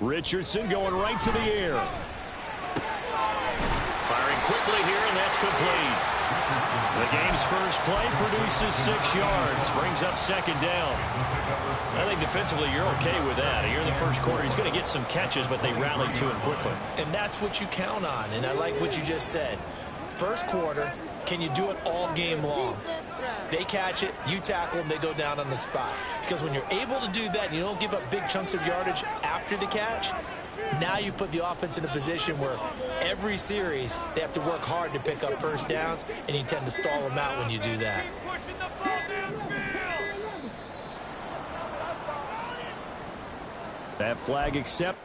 Richardson going right to the air. Firing quickly here, and that's complete. The game's first play produces 6 yards, brings up second down. I think defensively you're okay with that. Here in the first quarter, he's going to get some catches, but they rallied to him quickly. And that's what you count on, and I like what you just said. First quarter, can you do it all game long? They catch it, you tackle them, they go down on the spot. Because when you're able to do that and you don't give up big chunks of yardage after the catch, now you put the offense in a position where every series they have to work hard to pick up first downs, and you tend to stall them out when you do that. That flag accept.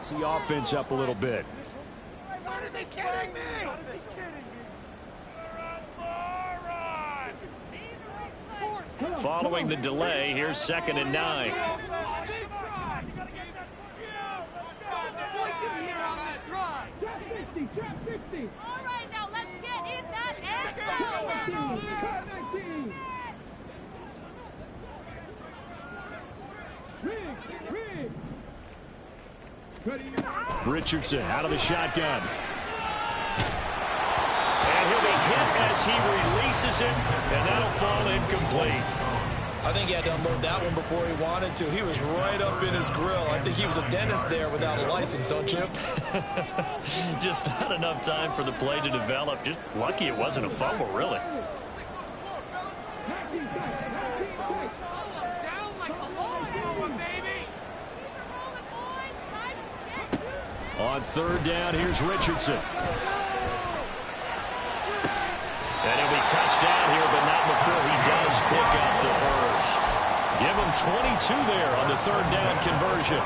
The offense up a little bit. Are they kidding me? Following the delay, here's 2nd and 9. All right, now let's get in that end zone. Richardson out of the shotgun. And he'll be hit as he releases it, and that'll fall incomplete. I think he had to unload that one before he wanted to. He was right up in his grill. I think he was a dentist there without a license, don't you? Just not enough time for the play to develop. Just lucky it wasn't a fumble, really. On 3rd down, here's Richardson. And he'll be touched down here, but not before he does pick up the first. Give him 22 there on the 3rd down conversion.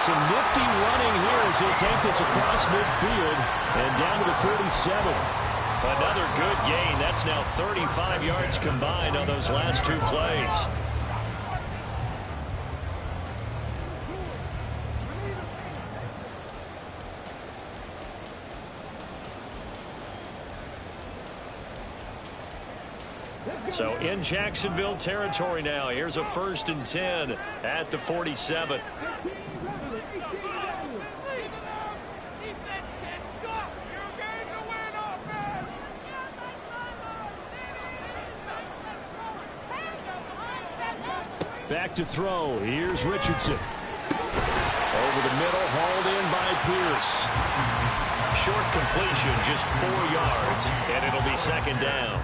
Some nifty running here as he'll take this across midfield and down to the 47. Another good gain. That's now 35 yards combined on those last 2 plays. So in Jacksonville territory now. Here's a 1st and 10 at the 47. Back to throw. Here's Richardson. Over the middle, hauled in by Pierce. Short completion, just 4 yards, and it'll be 2nd down.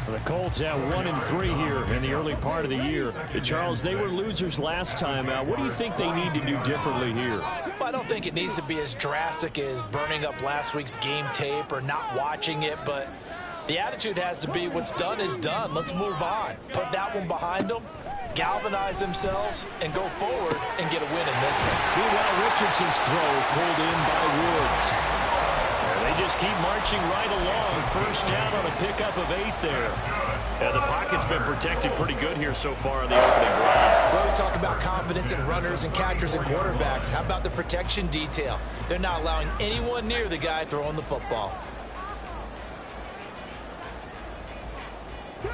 The Colts have 1 and 3 here in the early part of the year. Charles, they were losers last time. What do you think they need to do differently here? Well, I don't think it needs to be as drastic as burning up last week's game tape or not watching it, but the attitude has to be what's done is done. Let's move on. Put that one behind them, galvanize themselves, and go forward and get a win in this one. Meanwhile, Richardson's throw pulled in by Woods. They just keep marching right along. 1st down on a pickup of 8 there. The pocket's been protected pretty good here so far in the opening drive. We always talk about confidence in runners and catchers and quarterbacks. How about the protection detail? They're not allowing anyone near the guy throwing the football.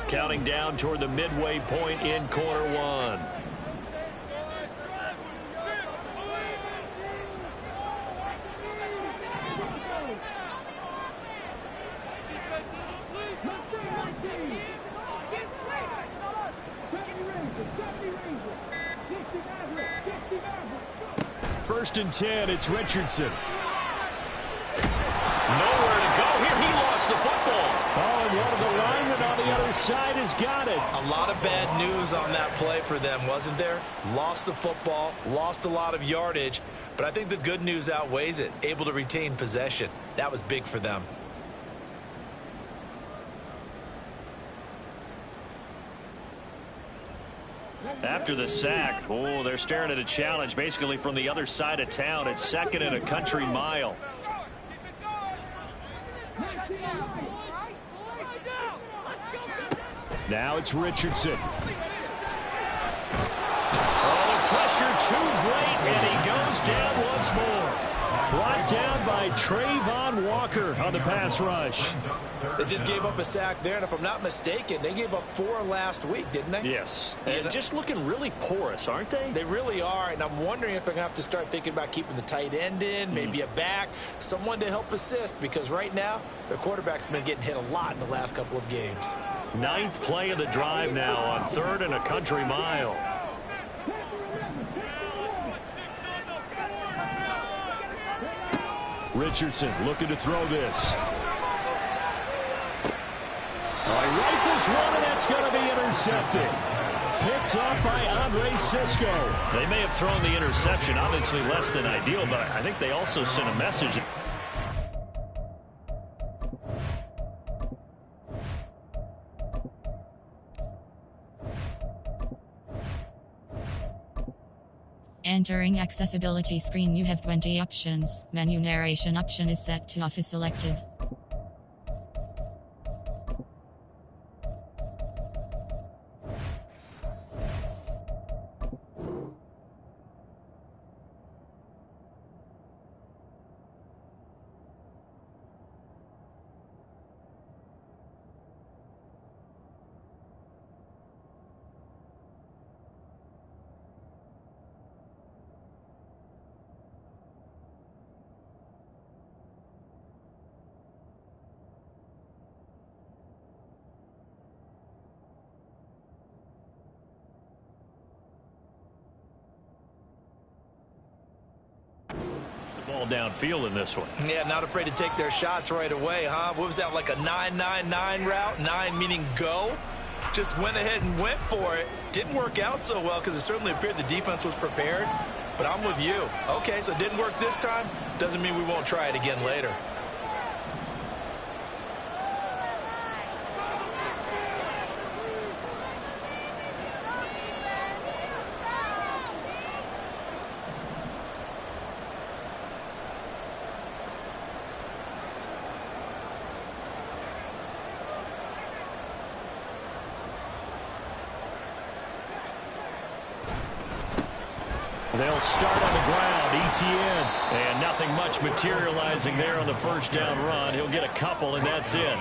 Counting down toward the midway point in quarter 1. First and 10, it's Richardson. Nowhere to go here. He lost the football. Oh, and one of the linemen on the other side has got it. A lot of bad news on that play for them, wasn't there? Lost the football, lost a lot of yardage, but I think the good news outweighs it. Able to retain possession. That was big for them. After the sack, oh, they're staring at a challenge basically from the other side of town. It's second and a country mile. Now it's Richardson. Oh, the pressure too great, and he goes down once more. Brought down by Trayvon Walker on the pass rush. They just gave up a sack there, and if I'm not mistaken, they gave up 4 last week, didn't they? Yes. And just looking really porous, aren't they? They really are, and I'm wondering if they're going to have to start thinking about keeping the tight end in, maybe a back, someone to help assist, because right now, their quarterback's been getting hit a lot in the last couple of games. 9th play of the drive now on 3rd and a country mile. Richardson looking to throw this. He rifles one, and that's going to be intercepted. Picked up by Andre Sisco. They may have thrown the interception, obviously less than ideal, but I think they also sent a message. Entering accessibility screen, you have 20 options. Menu narration option is set to off is selected. Ball downfield in this one. Yeah, not afraid to take their shots right away, huh? What was that, like a 9-9-9 route? 9 meaning go? Just went ahead and went for it. Didn't work out so well because it certainly appeared the defense was prepared. But I'm with you. Okay, so it didn't work this time. Doesn't mean we won't try it again later. They'll start on the ground, Etienne. And nothing much materializing there on the first down run. He'll get a couple, and that's it.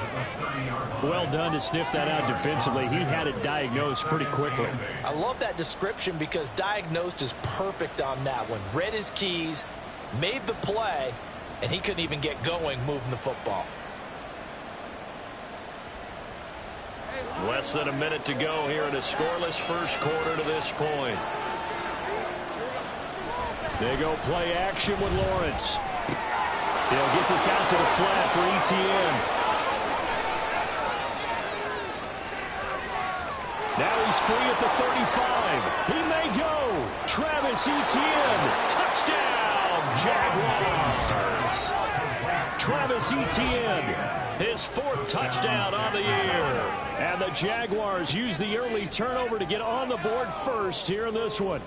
Well done to sniff that out defensively. He had it diagnosed pretty quickly. I love that description because diagnosed is perfect on that one. Read his keys, made the play, and he couldn't even get going moving the football. Less than a minute to go here in a scoreless first quarter to this point. They go play action with Lawrence. He'll get this out to the flat for Etienne. Now he's free at the 35. He may go. Travis Etienne. Touchdown, Jaguars. Travis Etienne, his 4th touchdown on the year. And the Jaguars use the early turnover to get on the board first here in this one.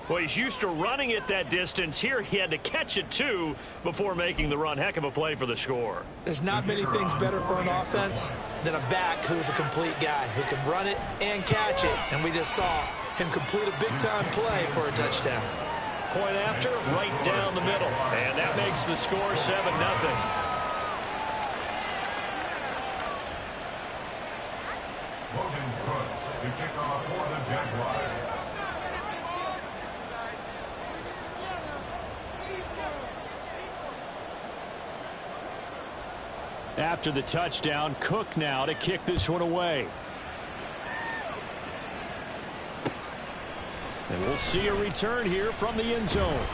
Well, he's used to running it that distance. Here he had to catch it, too, before making the run. Heck of a play for the score. There's not many things better for an offense than a back who's a complete guy who can run it and catch it. And we just saw him complete a big-time play for a touchdown. Point after, right down the middle. And that makes the score 7-0. To kick off for the Jaguars. After the touchdown, Cook now to kick this one away. And we'll see a return here from the end zone.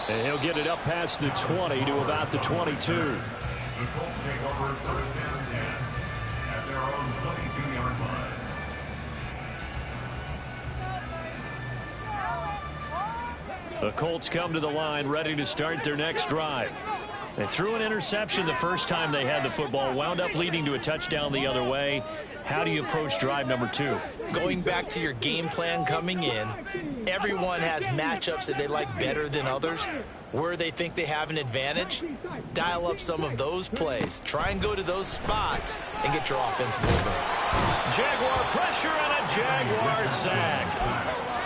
And he'll get it up past the 20 to about the 22. The Colts take over first down and 10 at their own 22-yard line. The Colts come to the line ready to start their next drive. They threw an interception the first time they had the football, wound up leading to a touchdown the other way. How do you approach drive number 2? Going back to your game plan coming in, everyone has matchups that they like better than others. Where they think they have an advantage, dial up some of those plays. Try and go to those spots and get your offense moving. Jaguar pressure and a Jaguar sack.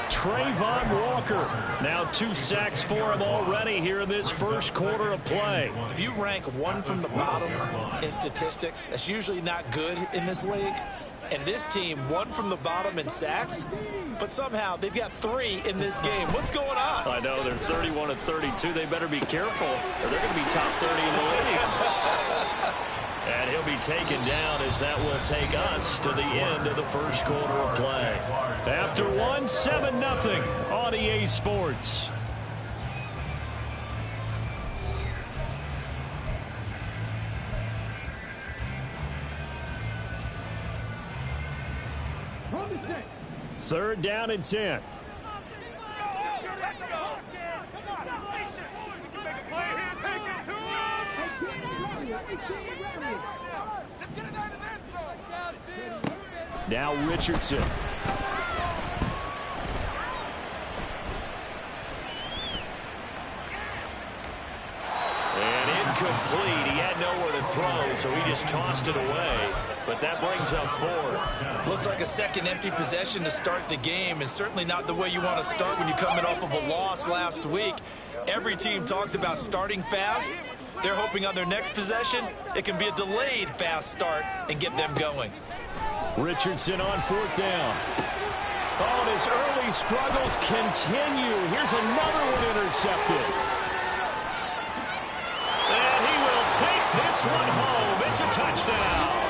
Trayvon Walker, now 2 sacks for him already here in this first quarter of play. If you rank one from the bottom in statistics, that's usually not good in this league. And this team, one from the bottom in sacks, but somehow they've got 3 in this game. What's going on? I know, they're 31 of 32. They better be careful, or they're going to be top 30 in the league. And he'll be taken down as that will take us to the end of the first quarter of play. After one, 7-0 on EA Sports. Third down and 10. Now Richardson. And incomplete. He had nowhere to throw, so he just tossed it away. But that brings up 4th. Looks like a second empty possession to start the game, and certainly not the way you want to start when you're coming off of a loss last week. Every team talks about starting fast. They're hoping on their next possession, it can be a delayed fast start and get them going. Richardson on 4th down. Oh, and his early struggles continue. Here's another one intercepted. And he will take this one home. It's a touchdown.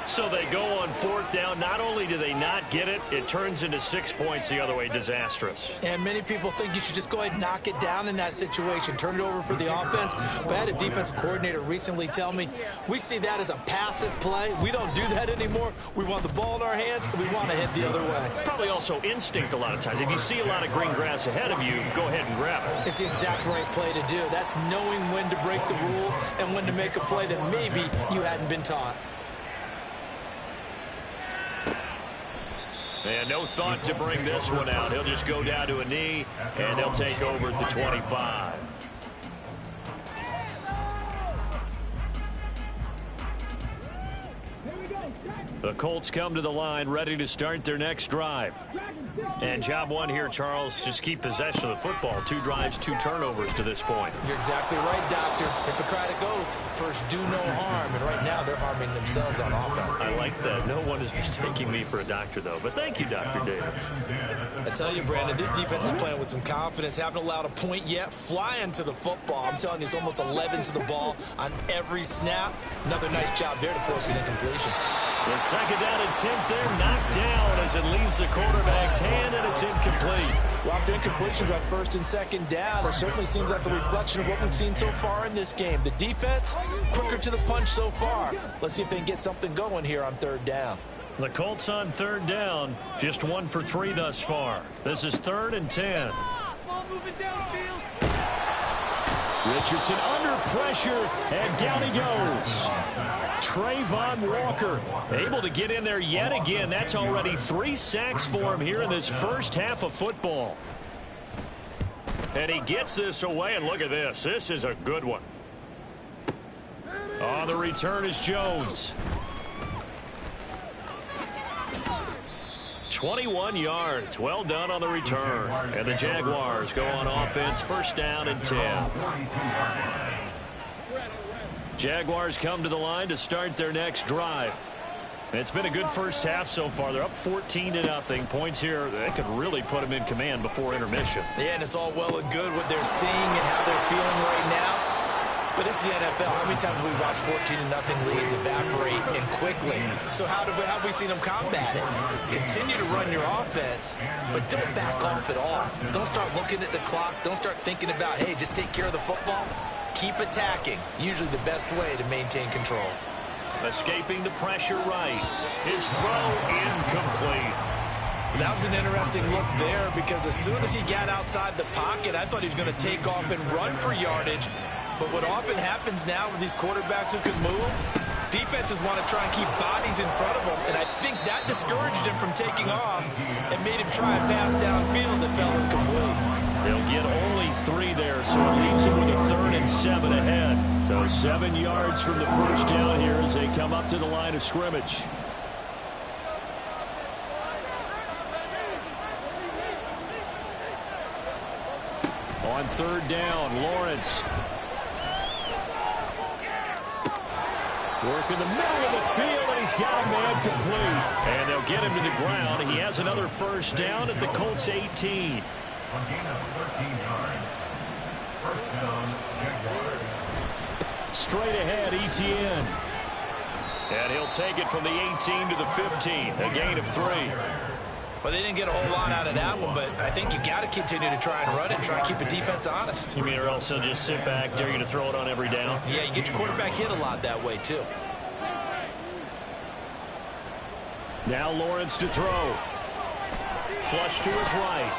So they go on 4th down. Not only do they not get it, it turns into 6 points the other way. Disastrous. And many people think you should just go ahead and knock it down in that situation. Turn it over for the offense. But I had a defensive coordinator recently tell me, we see that as a passive play. We don't do that anymore. We want the ball in our hands, and we want to head the other way. It's probably also instinct a lot of times. If you see a lot of green grass ahead of you, go ahead and grab it. It's the exact right play to do. That's knowing when to break the rules and when to make a play that maybe you hadn't been taught. And no thought to bring this one out. He'll just go down to a knee, and he'll take over at the 25. The Colts come to the line, ready to start their next drive. And job one here, Charles, just keep possession of the football. 2 drives, 2 turnovers to this point. You're exactly right, Doctor. Hippocratic oath. First, do no harm. And right now, they're harming themselves on offense. I like that. No one is mistaking me for a doctor, though. But thank you, Dr. Davis. I tell you, Brandon, this defense is playing with some confidence. Haven't allowed a point yet. Flying to the football. I'm telling you, it's almost 11 to the ball on every snap. Another nice job there to force an incompletion. The second down and 10th there, knocked down as it leaves the quarterback's hand, and it's incomplete. Well, after incompletions on 1st and 2nd down, it certainly seems like a reflection of what we've seen so far in this game. The defense, quicker to the punch so far. Let's see if they can get something going here on 3rd down. The Colts on 3rd down, just 1 for 3 thus far. This is 3rd and 10. Ball moving downfield. Richardson under pressure, and down he goes. Trayvon Walker able to get in there yet again. That's already 3 sacks for him here in this first half of football. And he gets this away, and look at this. This is a good one. On the return is Jones. 21 yards. Well done on the return. And the Jaguars go on offense, 1st down and 10. Jaguars come to the line to start their next drive. It's been a good first half so far. They're up 14-0. Points here, they could really put them in command before intermission. Yeah, and it's all well and good what they're seeing and how they're feeling right now. But this is the NFL. How many times have we watched 14-0 leads evaporate and quickly? So how have we seen them combat it? Continue to run your offense, but don't back off at all. Don't start looking at the clock. Don't start thinking about, hey, just take care of the football. Keep attacking. Usually the best way to maintain control. Escaping the pressure right. His throw incomplete. That was an interesting look there because as soon as he got outside the pocket, I thought he was going to take off and run for yardage. But what often happens now with these quarterbacks who can move, defenses want to try and keep bodies in front of them, and I think that discouraged him from taking off and made him try and pass downfield that fell incomplete. He'll get only 3 there, so it leaves him with a 3rd and 7 ahead. So 7 yards from the first down here as they come up to the line of scrimmage. On 3rd down, Lawrence. Work in the middle of the field, and he's got a man complete. And they'll get him to the ground. He has another first down at the Colts 18. A gain of 13 yards. First down, Jaguars. Straight ahead, Etienne. And he'll take it from the 18 to the 15. A gain of 3. Well, they didn't get a whole lot out of that one, but I think you got to continue to try and run it and try and keep the defense honest. You mean or else they'll just sit back, dare you to throw it on every down? Yeah, you get your quarterback hit a lot that way, too. Now Lawrence to throw. Flush to his right.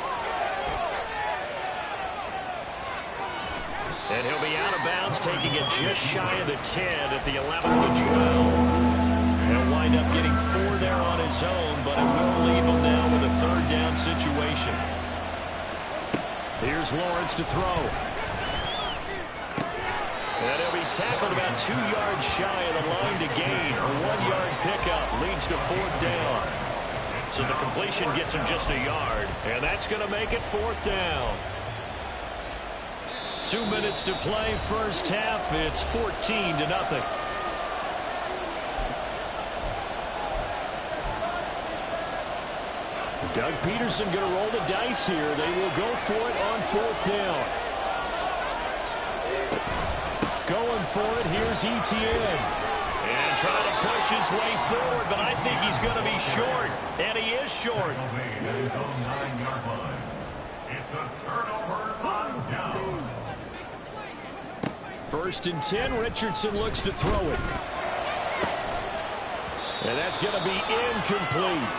And he'll be out of bounds, taking it just shy of the 10 at the 11 of the 12. He'll wind up getting 4 there on his own, but it will leave him now with a 3rd down situation. Here's Lawrence to throw. And he'll be tackled about 2 yards shy of the line to gain. A 1-yard pickup leads to 4th down. So the completion gets him just a yard, and that's going to make it 4th down. 2 minutes to play first half. It's 14-0. Doug Peterson going to roll the dice here. They will go for it on 4th down. Going for it. Here's Etienne. And trying to push his way forward, but I think he's going to be short. And he is short. At his own 9-yard line. It's a turnover on down. 1st and 10. Richardson looks to throw it. And that's going to be incomplete.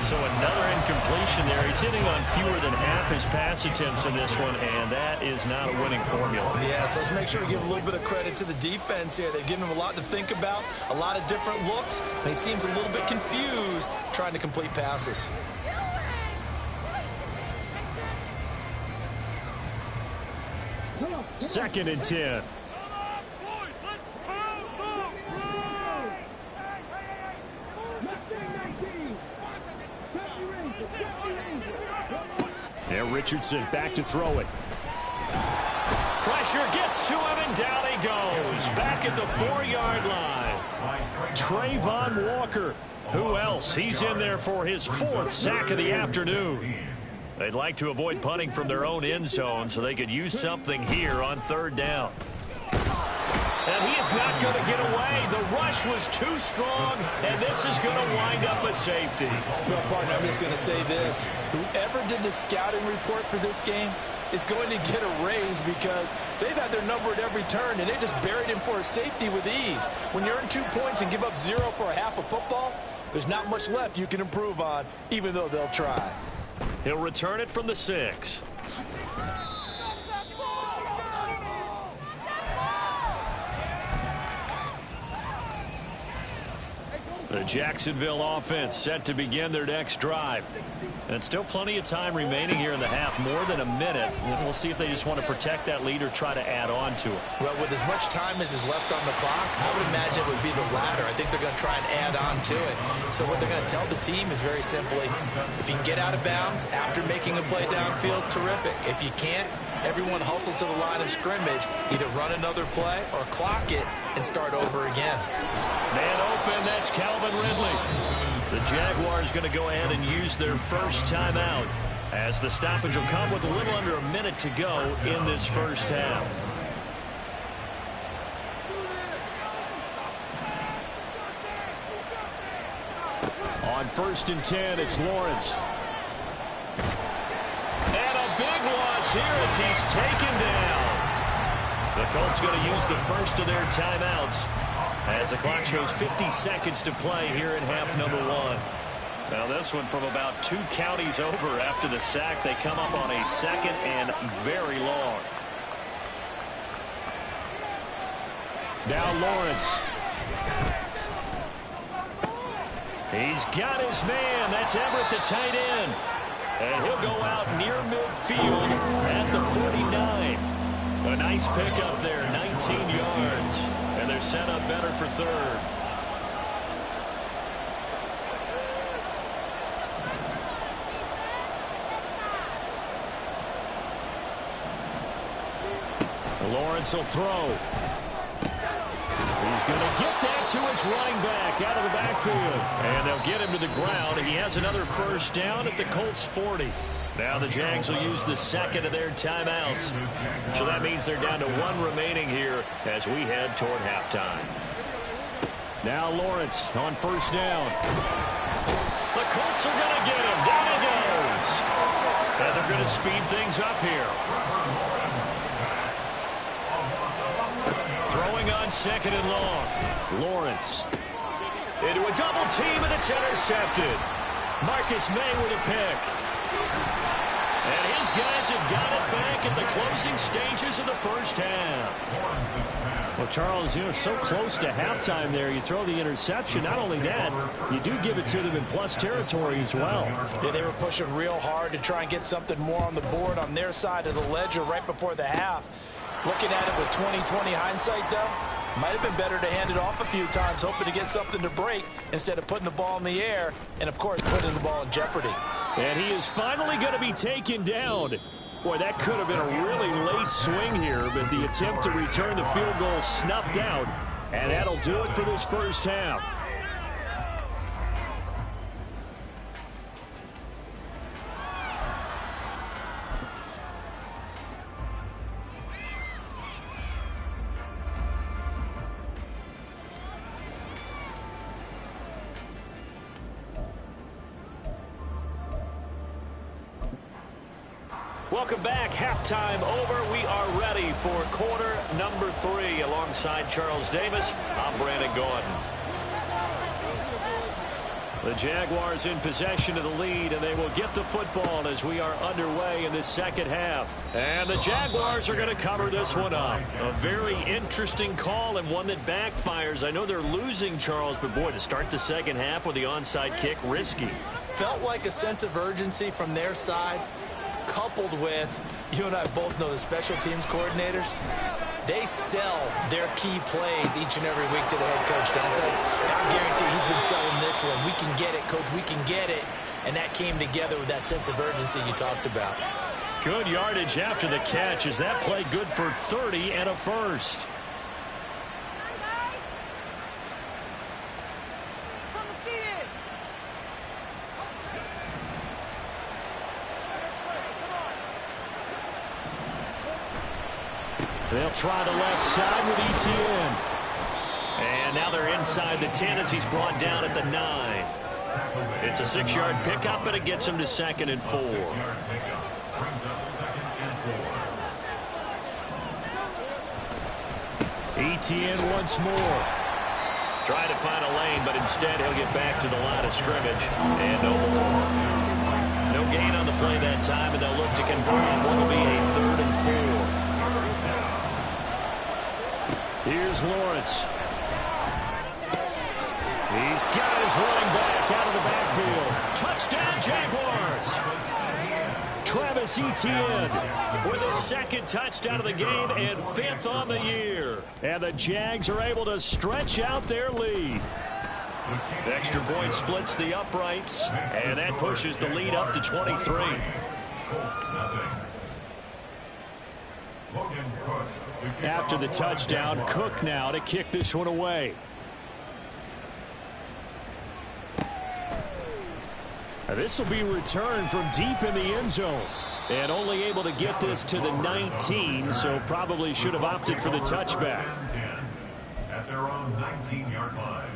So another incompletion there. He's hitting on fewer than half his pass attempts in this one, and that is not a winning formula. Yeah, so let's make sure we give a little bit of credit to the defense here. They've given him a lot to think about, a lot of different looks, and he seems a little bit confused trying to complete passes. Second and 10. Now Richardson back to throw it. Pressure gets to him, and down he goes. Back at the 4-yard line. Trayvon Walker. Who else? He's in there for his 4th sack of the afternoon. They'd like to avoid punting from their own end zone so they could use something here on 3rd down. And he is not going to get away. The rush was too strong, and this is going to wind up a safety. Well, partner, I'm just going to say this. Whoever did the scouting report for this game is going to get a raise because they've had their number at every turn, and they just buried him for a safety with ease. When you earn 2 points and give up 0 for a half of football, there's not much left you can improve on, even though they'll try. He'll return it from the 6. The Jacksonville offense set to begin their next drive. And still plenty of time remaining here in the half, more than a minute. And we'll see if they just want to protect that lead or try to add on to it. Well, with as much time as is left on the clock, I would imagine it would be the latter. I think they're going to try and add on to it. So what they're going to tell the team is very simply, if you can get out of bounds after making a play downfield, terrific. If you can't, everyone hustle to the line of scrimmage, either run another play or clock it and start over again. Man open, that's Calvin Ridley. The Jaguars going to go ahead and use their first timeout as the stoppage will come with a little under a minute to go in this first half. On 1st and 10, it's Lawrence. And a big loss here as he's taken down. The Colts going to use the first of their timeouts as the clock shows 50 seconds to play here in half number 1. Now this one from about 2 counties over after the sack. They come up on a 2nd and very long. Now Lawrence. He's got his man. That's Everett, the tight end. And he'll go out near midfield at the 49. A nice pickup there, 19 yards. And they're set up better for 3rd. Lawrence will throw. He's going to get that to his running back out of the backfield. And they'll get him to the ground. He has another first down at the Colts 40. Now the Jags will use the 2nd of their timeouts. So that means they're down to 1 remaining here as we head toward halftime. Now Lawrence on 1st down. The Colts are going to get him. Down he goes. And they're going to speed things up here. Throwing on 2nd and long. Lawrence into a double team, and it's intercepted. Marcus May with a pick. And his guys have got it back at the closing stages of the first half. Well, Charles, so close to halftime there. You throw the interception. Not only that, you do give it to them in plus territory as well. Yeah, they were pushing real hard to try and get something more on the board on their side of the ledger right before the half. Looking at it with 20/20 hindsight, though, might have been better to hand it off a few times, hoping to get something to break instead of putting the ball in the air and, of course, putting the ball in jeopardy. And he is finally going to be taken down. Boy, that could have been a really late swing here, but the attempt to return the field goal snuffed out, and that'll do it for this first half. Welcome back. Halftime over. We are ready for quarter number 3. Alongside Charles Davis, I'm Brandon Gordon. The Jaguars in possession of the lead, and they will get the football as we are underway in this second half. And the Jaguars are going to cover this one up. A very interesting call and one that backfires. I know they're losing, Charles, but boy, to start the second half with the onside kick, risky. Felt like a sense of urgency from their side, coupled with, you and I both know the special teams coordinators, they sell their key plays each and every week to the head coach, don't they? And I guarantee he's been selling this one. We can get it, coach, we can get it. And that came together with that sense of urgency you talked about. Good yardage after the catch. Is that play good for 30 and a first? They'll try the left side with ETN. And now they're inside the 10 as he's brought down at the 9. It's a 6-yard pickup, but it gets him to 2nd and 4. ETN once more. Trying to find a lane, but instead he'll get back to the line of scrimmage. And no more. No gain on the play that time, and they'll look to convert on what will be a 3rd and 4. Here's Lawrence. He's got his running back out of the backfield. Touchdown, Jaguars. Travis Etienne with his 2nd touchdown of the game and 5th on the year. And the Jags are able to stretch out their lead. The extra point splits the uprights, and that pushes the lead up to 23. After the touchdown, Cook now to kick this one away. This will be returned from deep in the end zone. And only able to get this to the 19, so probably should have opted for the touchback. At their own 19-yard line.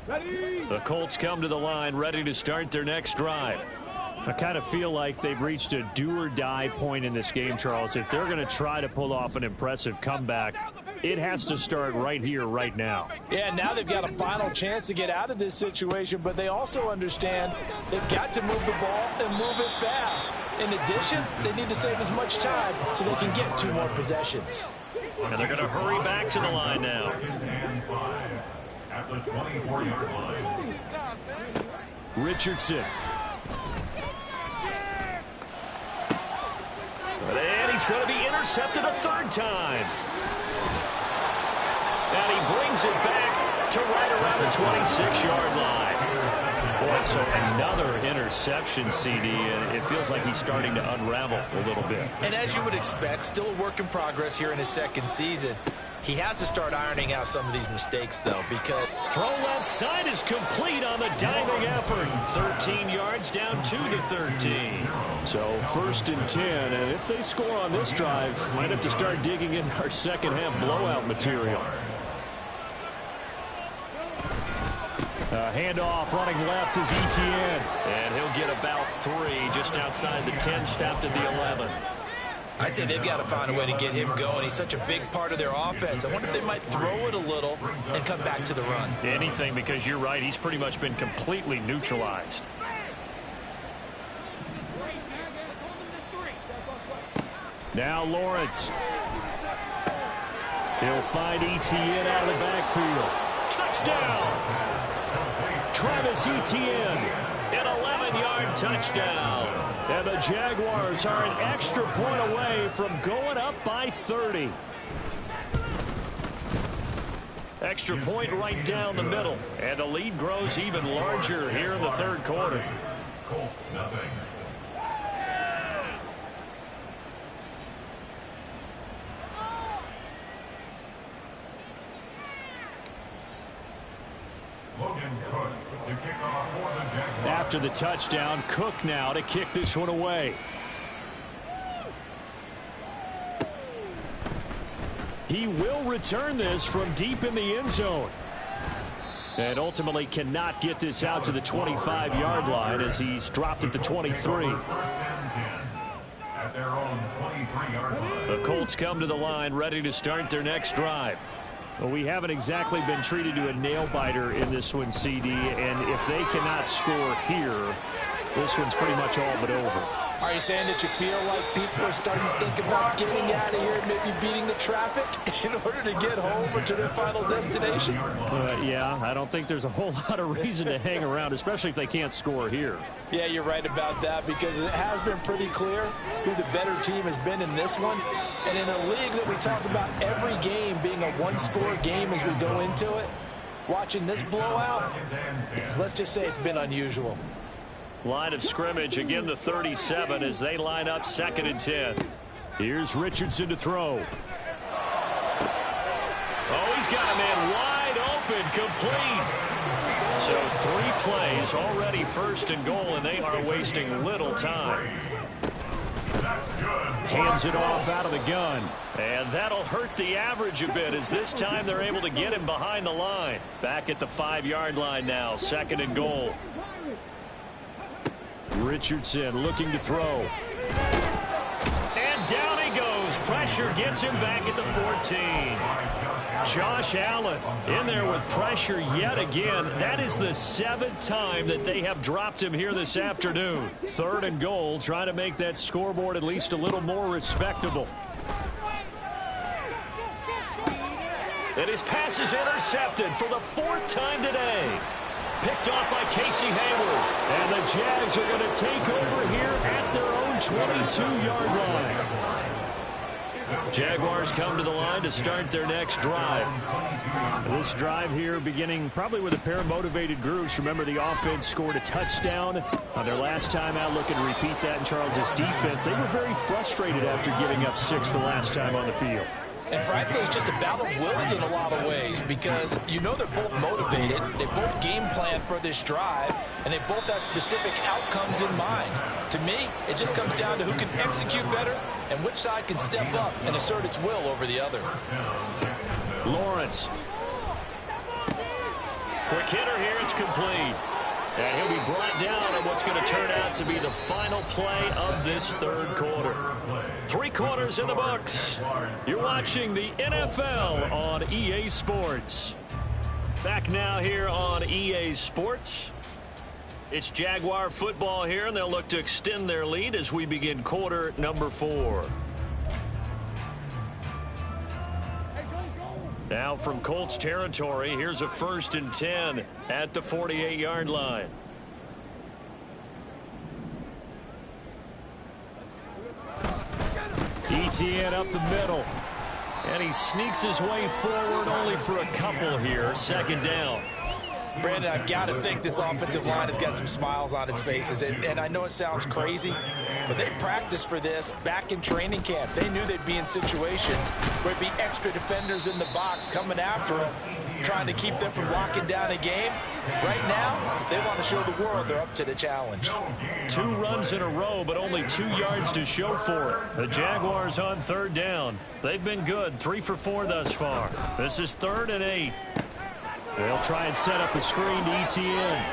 The Colts come to the line, ready to start their next drive. I kind of feel like they've reached a do-or-die point in this game, Charles. If they're going to try to pull off an impressive comeback, it has to start right here, right now. Yeah, now they've got a final chance to get out of this situation, but they also understand they've got to move the ball and move it fast. In addition, they need to save as much time so they can get 2 more possessions. And they're going to hurry back to the line now. At the 24-yard line. Richardson. And he's going to be intercepted a 3rd time. And he brings it back to right around the 26-yard line. Boy, so another interception, CD, and it feels like he's starting to unravel a little bit. And as you would expect, still a work in progress here in his 2nd season. He has to start ironing out some of these mistakes, though, because... Throw left side is complete on the diving effort. 13 yards down to the 13. So 1st and 10, and if they score on this drive, might have to start digging in our second-half blowout material. Handoff running left is Etienne. And he'll get about 3 just outside the 10, stopped at the 11. I'd say they've got to find a way to get him going. He's such a big part of their offense. I wonder if they might throw it a little and come back to the run. Anything, because you're right. He's pretty much been completely neutralized. Now Lawrence. He'll find Etienne out of the backfield. Touchdown! Travis Etienne, an 11-yard touchdown. And the Jaguars are an extra point away from going up by 30. Extra point right down the middle. And the lead grows even larger here in the 3rd quarter. Colts nothing. After the touchdown, Cook now to kick this one away. He will return this from deep in the end zone. And ultimately cannot get this out to the 25-yard line as he's dropped at the 23. At their own 23-yard line. The Colts come to the line ready to start their next drive. Well, we haven't exactly been treated to a nail-biter in this one, CD, and if they cannot score here, this one's pretty much all but over. Are you saying that you feel like people are starting to think about getting out of here, maybe beating the traffic in order to get home or to their final destination? Yeah, I don't think there's a whole lot of reason to hang around, especially if they can't score here. Yeah, you're right about that, because it has been pretty clear who the better team has been in this one. And in a league that we talk about every game being a one-score game as we go into it, watching this blowout, let's just say it's been unusual. Line of scrimmage, again the 37 as they line up 2nd and 10. Here's Richardson to throw. Oh, he's got a man wide open, complete. So 3 plays, already 1st and goal, and they are wasting little time. Hands it off out of the gun. And that'll hurt the average a bit as this time they're able to get him behind the line. Back at the 5-yard line now, 2nd and goal. Richardson looking to throw. And down he goes. Pressure gets him back at the 14. Josh Allen in there with pressure yet again. That is the 7th time that they have dropped him here this afternoon. 3rd and goal, trying to make that scoreboard at least a little more respectable. And his pass is intercepted for the 4th time today. Picked off by Casey Hayward. And the Jags are going to take over here at their own 22-yard line. Jaguars come to the line to start their next drive. This drive here beginning probably with a pair of motivated groups. Remember, the offense scored a touchdown on their last time out. Looking to repeat that in Charles's defense. They were very frustrated after giving up 6 the last time on the field. And frankly, it's just a battle of wills in a lot of ways, because you know they're both motivated, they both game plan for this drive, and they both have specific outcomes in mind. To me, it just comes down to who can execute better and which side can step up and assert its will over the other. Lawrence. Quick hitter here. It's complete. And he'll be brought down on what's going to turn out to be the final play of this third quarter. 3 quarters in the books. You're watching the NFL on EA Sports. Back now here on EA Sports. It's Jaguar football here, and they'll look to extend their lead as we begin quarter number 4. Now from Colts territory, here's a 1st and 10 at the 48-yard line. Etienne up the middle. And he sneaks his way forward only for a couple here. 2nd down. Brandon, I've got to think this offensive line has got some smiles on its faces. And I know it sounds crazy, but they practiced for this back in training camp. They knew they'd be in situations where there'd be extra defenders in the box coming after them, trying to keep them from locking down a game. Right now, they want to show the world they're up to the challenge. 2 runs in a row, but only 2 yards to show for it. The Jaguars on 3rd down. They've been good, 3 for 4 thus far. This is 3rd and 8. They'll try and set up the screen to Etienne.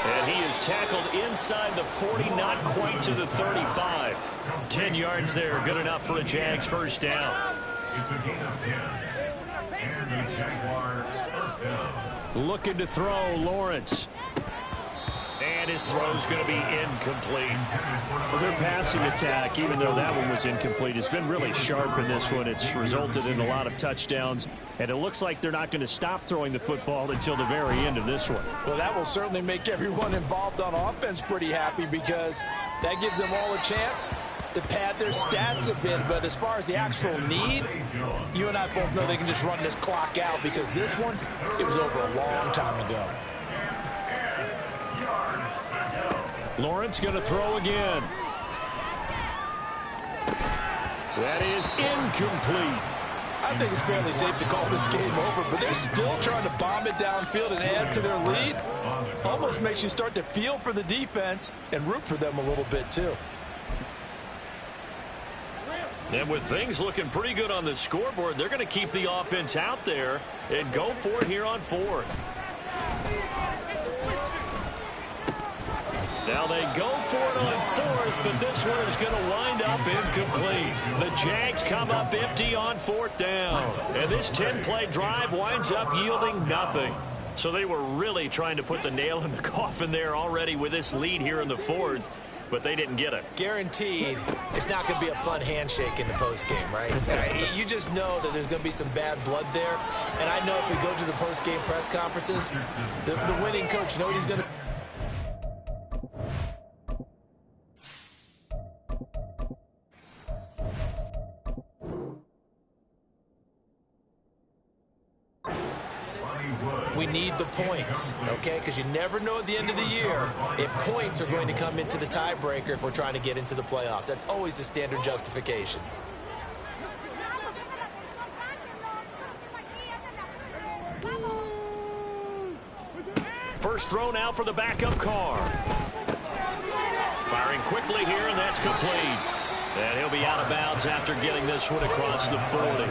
And he is tackled inside the 40, not quite to the 35. 10 yards there, good enough for a Jags 1st down. It's a gain of 10. And the Jaguars 1st down. Looking to throw, Lawrence. And his throw's going to be incomplete. Well, their passing attack, even though that one was incomplete, has been really sharp in this one. It's resulted in a lot of touchdowns, and it looks like they're not going to stop throwing the football until the very end of this one. Well, that will certainly make everyone involved on offense pretty happy, because that gives them all a chance to pad their stats a bit. But as far as the actual need, you and I both know they can just run this clock out, because this one, it was over a long time ago. Lawrence going to throw again. That is incomplete. I think it's fairly safe to call this game over, but they're still trying to bomb it downfield and add to their lead. Almost makes you start to feel for the defense and root for them a little bit too. And with things looking pretty good on the scoreboard, they're going to keep the offense out there and go for it here on 4th. Now they go for it on 4th, but this one is going to wind up incomplete. The Jags come up empty on 4th down. And this 10-play drive winds up yielding nothing. So they were really trying to put the nail in the coffin there already with this lead here in the 4th, but they didn't get it. Guaranteed, it's not going to be a fun handshake in the postgame, right? You just know that there's going to be some bad blood there. And I know if we go to the postgame press conferences, the winning coach, you know what he's going to... We need the points, okay? Because you never know at the end of the year if points are going to come into the tiebreaker if we're trying to get into the playoffs. That's always the standard justification. First throw now for the backup car. Firing quickly here, and that's complete. And he'll be out of bounds after getting this one across the 40.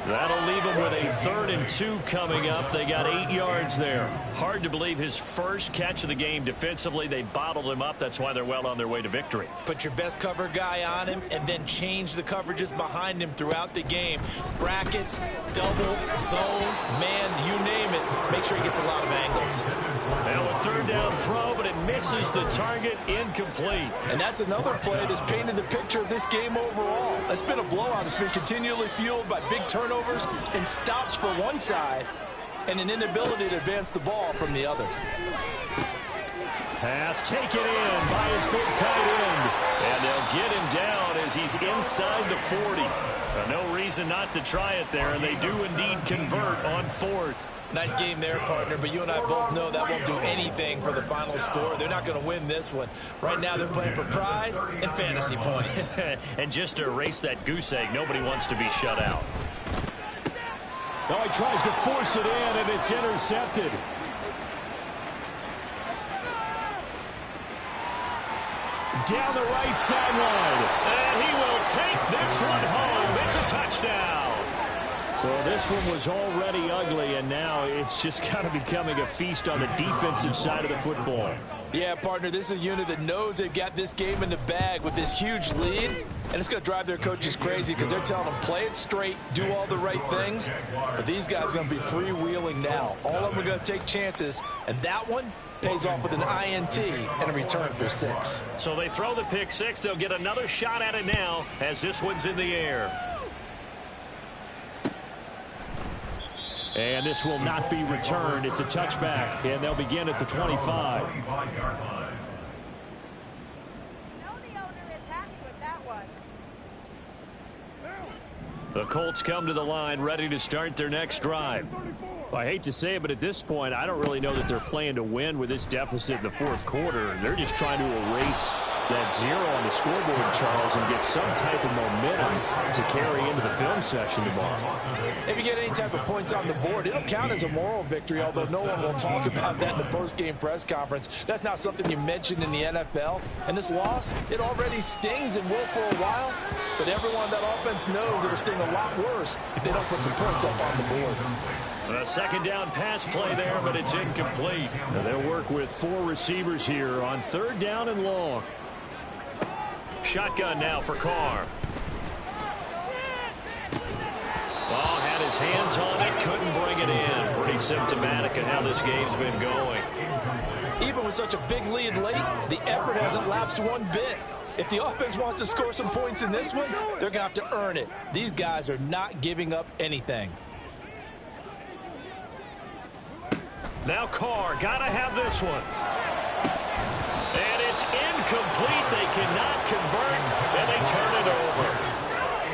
That'll leave him with a 3rd and 2 coming up. They got 8 yards there. Hard to believe his first catch of the game defensively. They bottled him up. That's why they're well on their way to victory. Put your best cover guy on him and then change the coverages behind him throughout the game. Brackets, double, zone, man, you name it. Make sure he gets a lot of angles. Now a 3rd down throw, but it misses the target, incomplete. And that's another play that's painted the picture of this game overall. It's been a blowout. It's been continually fueled by big turnovers and stops for one side and an inability to advance the ball from the other. Pass taken in by his big tight end. And they'll get him down as he's inside the 40. No reason not to try it there, and they do indeed convert on 4th. Nice game there, partner, but you and I both know that won't do anything for the final score. They're not going to win this one. Right now they're playing for pride and fantasy points. And just to erase that goose egg, nobody wants to be shut out. Now he tries to force it in, and it's intercepted. Down the right sideline. And he will take this one home. It's a touchdown. Well, this one was already ugly, and now it's just kind of becoming a feast on the defensive side of the football. Yeah, partner, this is a unit that knows they've got this game in the bag with this huge lead, and it's going to drive their coaches crazy because they're telling them play it straight, do all the right things, but these guys are going to be freewheeling now. All of them are going to take chances, and that one pays off with an INT and a return for 6. So they throw the pick 6. They'll get another shot at it now as this one's in the air. And this will not be returned. It's a touchback, and they'll begin at the 25. No, the owner is happy with that one. The Colts come to the line ready to start their next drive. I hate to say it, but at this point, I don't really know that they're playing to win with this deficit in the fourth quarter. They're just trying to erase that 0 on the scoreboard, Charles, and get some type of momentum to carry into the film session tomorrow. If you get any type of points on the board, it'll count as a moral victory, although no one will talk about that in the post-game press conference. That's not something you mentioned in the NFL. And this loss, it already stings and will for a while, but everyone on that offense knows it'll sting a lot worse if they don't put some points up on the board. A second down pass play there, but it's incomplete. They'll work with 4 receivers here on 3rd down and long. Shotgun now for Carr. Oh, had his hands on it, couldn't bring it in. Pretty symptomatic of how this game's been going. Even with such a big lead late, the effort hasn't lapsed one bit. If the offense wants to score some points in this one, they're going to have to earn it. These guys are not giving up anything. Now Carr, got to have this one. And it's incomplete. They cannot convert, and they turn it over.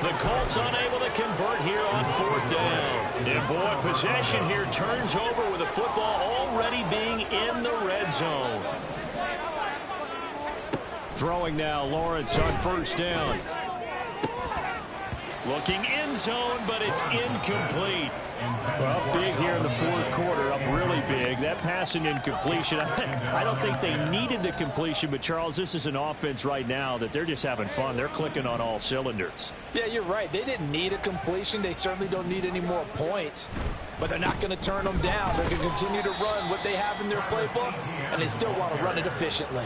The Colts unable to convert here on 4th down. And boy, possession here turns over with the football already being in the red zone. Throwing now, Lawrence on 1st down. Looking end zone, but it's incomplete. Well, big here in the fourth quarter, up really big. That pass and incompletion, I don't think they needed the completion, but Charles, this is an offense right now that they're just having fun. They're clicking on all cylinders. Yeah, you're right. They didn't need a completion. They certainly don't need any more points, but they're not going to turn them down. They're going to continue to run what they have in their playbook, and they still want to run it efficiently.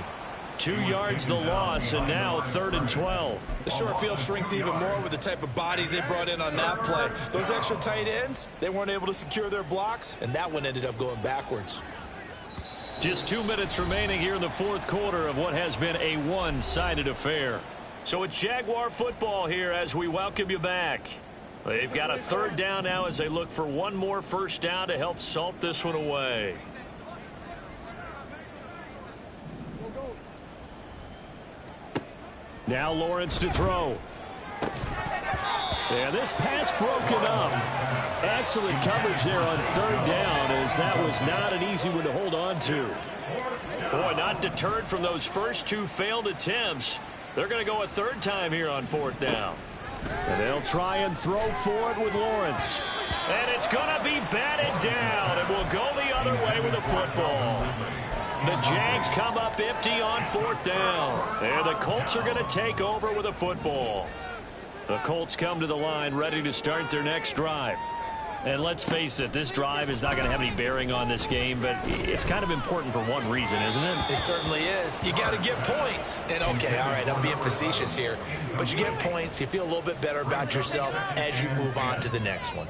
2 yards the loss, and now 3rd and 12. The short field shrinks even more with the type of bodies they brought in on that play. Those extra tight ends, they weren't able to secure their blocks, and that one ended up going backwards. Just 2 minutes remaining here in the fourth quarter of what has been a one-sided affair. So it's Jaguar football here as we welcome you back. They've got a 3rd down now as they look for one more 1st down to help salt this one away. Now Lawrence to throw. Yeah, this pass broken up. Excellent coverage there on 3rd down, as that was not an easy one to hold on to. Boy, not deterred from those first 2 failed attempts. They're going to go a 3rd time here on 4th down. And they'll try and throw for it with Lawrence. And it's going to be batted down. It will go the other way with the football. The Jags come up empty on 4th down. And the Colts are going to take over with a football. The Colts come to the line ready to start their next drive. And let's face it, this drive is not going to have any bearing on this game, but it's kind of important for one reason, isn't it? It certainly is. You got to get points. And, okay, all right, I'm being facetious here. But you get points, you feel a little bit better about yourself as you move on to the next one.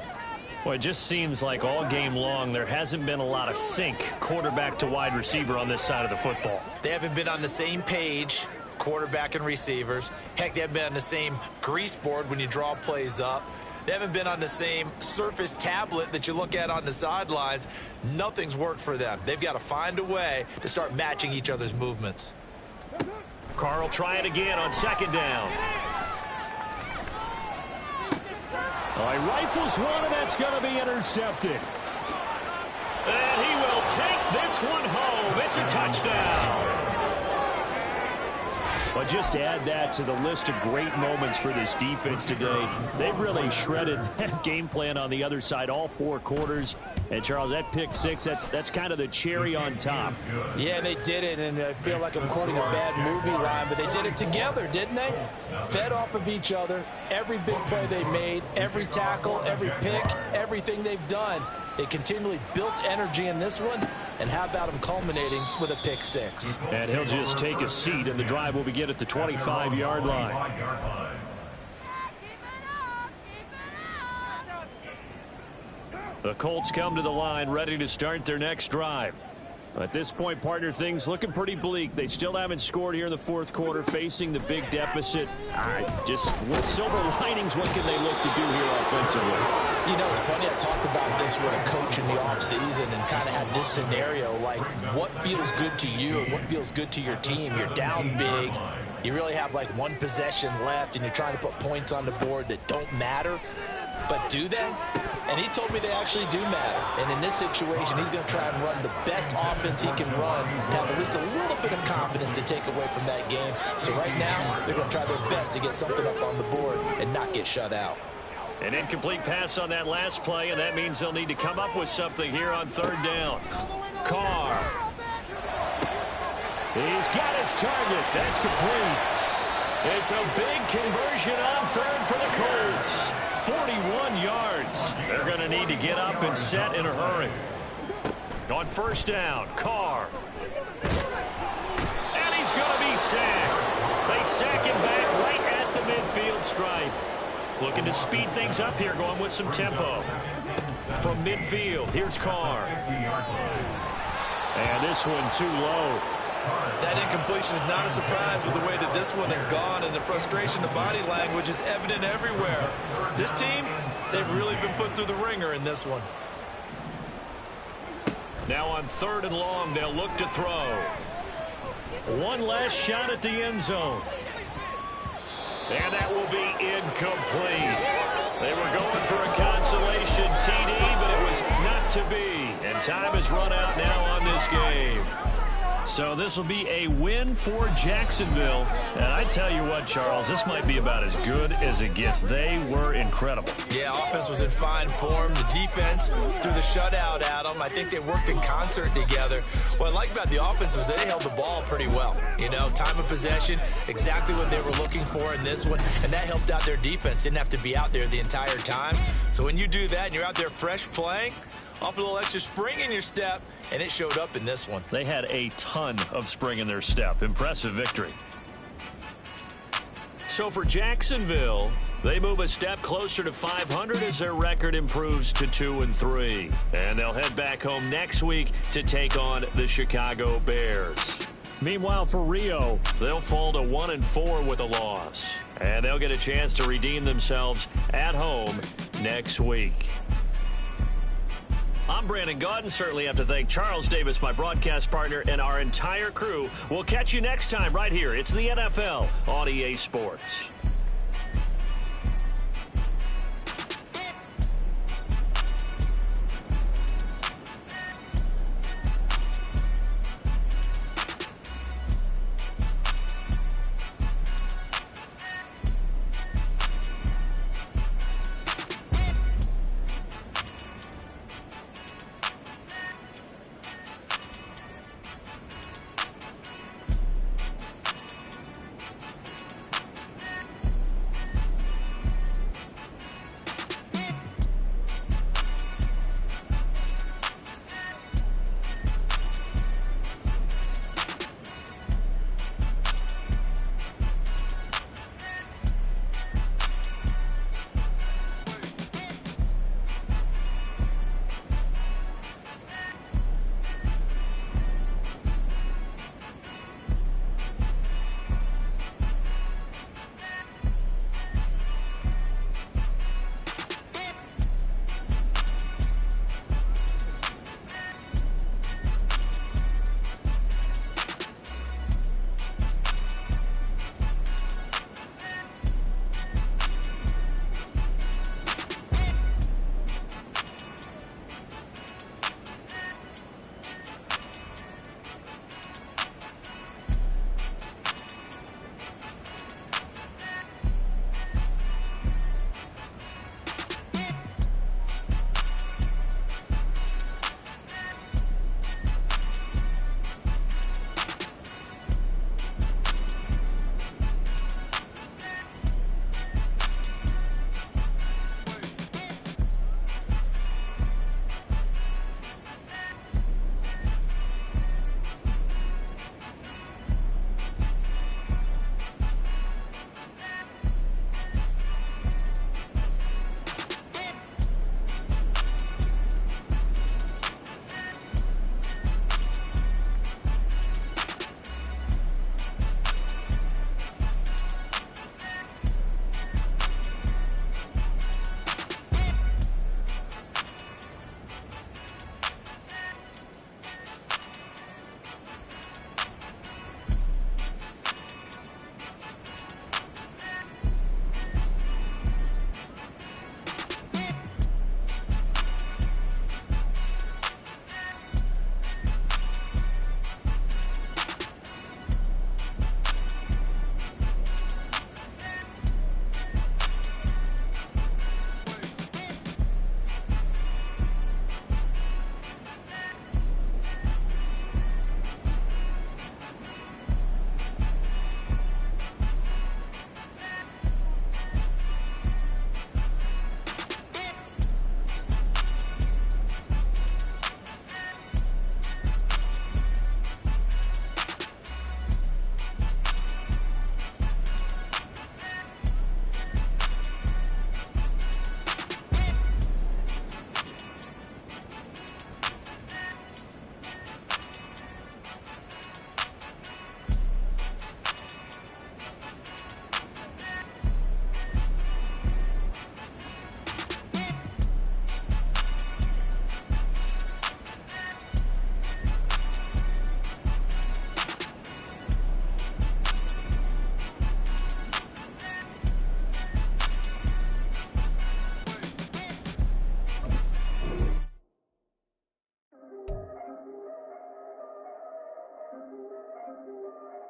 Well, it just seems like all game long there hasn't been a lot of sync quarterback to wide receiver on this side of the football. They haven't been on the same page, quarterback and receivers. Heck, they haven't been on the same grease board when you draw plays up. They haven't been on the same Surface tablet that you look at on the sidelines. Nothing's worked for them. They've got to find a way to start matching each other's movements. Carr will try it again on 2nd down. He rifles one, and that's going to be intercepted. And he will take this one home. It's a touchdown. Well, just add that to the list of great moments for this defense today. They've really shredded that game plan on the other side all 4 quarters. And, Charles, that pick six, that's kind of the cherry on top. Yeah, they did it, and I feel like I'm quoting a bad movie line, but they did it together, didn't they? Fed off of each other, every big play they made, every tackle, every pick, everything they've done. They continually built energy in this one, and how about them culminating with a pick six? And he'll just take a seat, and the drive will begin at the 25-yard line. The Colts come to the line ready to start their next drive. At this point, partner, things looking pretty bleak. They still haven't scored here in the fourth quarter, facing the big deficit. Just with silver linings, what can they look to do here offensively? You know, it's funny, I talked about this with a coach in the offseason and kind of had this scenario, like what feels good to you and what feels good to your team. You're down big. You really have like one possession left, and you're trying to put points on the board that don't matter. But do they? And he told me they actually do matter. And in this situation, he's going to try and run the best offense he can run, have at least a little bit of confidence to take away from that game. So right now, they're going to try their best to get something up on the board and not get shut out. An incomplete pass on that last play, and that means they'll need to come up with something here on third down. Carr. He's got his target. That's complete. It's a big conversion on third for the Colts. 41 yards. They're going to need to get up and set in a hurry. On first down, Carr. And he's going to be sacked. They sack him back right at the midfield stripe. Looking to speed things up here, going with some tempo. From midfield, here's Carr. And this one too low. That incompletion is not a surprise with the way that this one has gone, and the frustration of body language is evident everywhere. This team, they've really been put through the ringer in this one. Now on third and long, they'll look to throw. One last shot at the end zone. And that will be incomplete. They were going for a consolation TD, but it was not to be. And time has run out now on this game. So this will be a win for Jacksonville. And I tell you what, Charles, this might be about as good as it gets. They were incredible. Yeah, offense was in fine form. The defense threw the shutout at them. I think they worked in concert together. What I like about the offense was they held the ball pretty well. You know, time of possession, exactly what they were looking for in this one. And that helped out their defense. Didn't have to be out there the entire time. So when you do that and you're out there fresh playing, off a little extra spring in your step, and it showed up in this one. They had a ton of spring in their step. Impressive victory. So for Jacksonville, they move a step closer to 500 as their record improves to 2-3. And they'll head back home next week to take on the Chicago Bears. Meanwhile, for Rio, they'll fall to 1-4 with a loss. And they'll get a chance to redeem themselves at home next week. I'm Brandon Gaudin. Certainly have to thank Charles Davis, my broadcast partner, and our entire crew. We'll catch you next time right here. It's the NFL on EA Sports.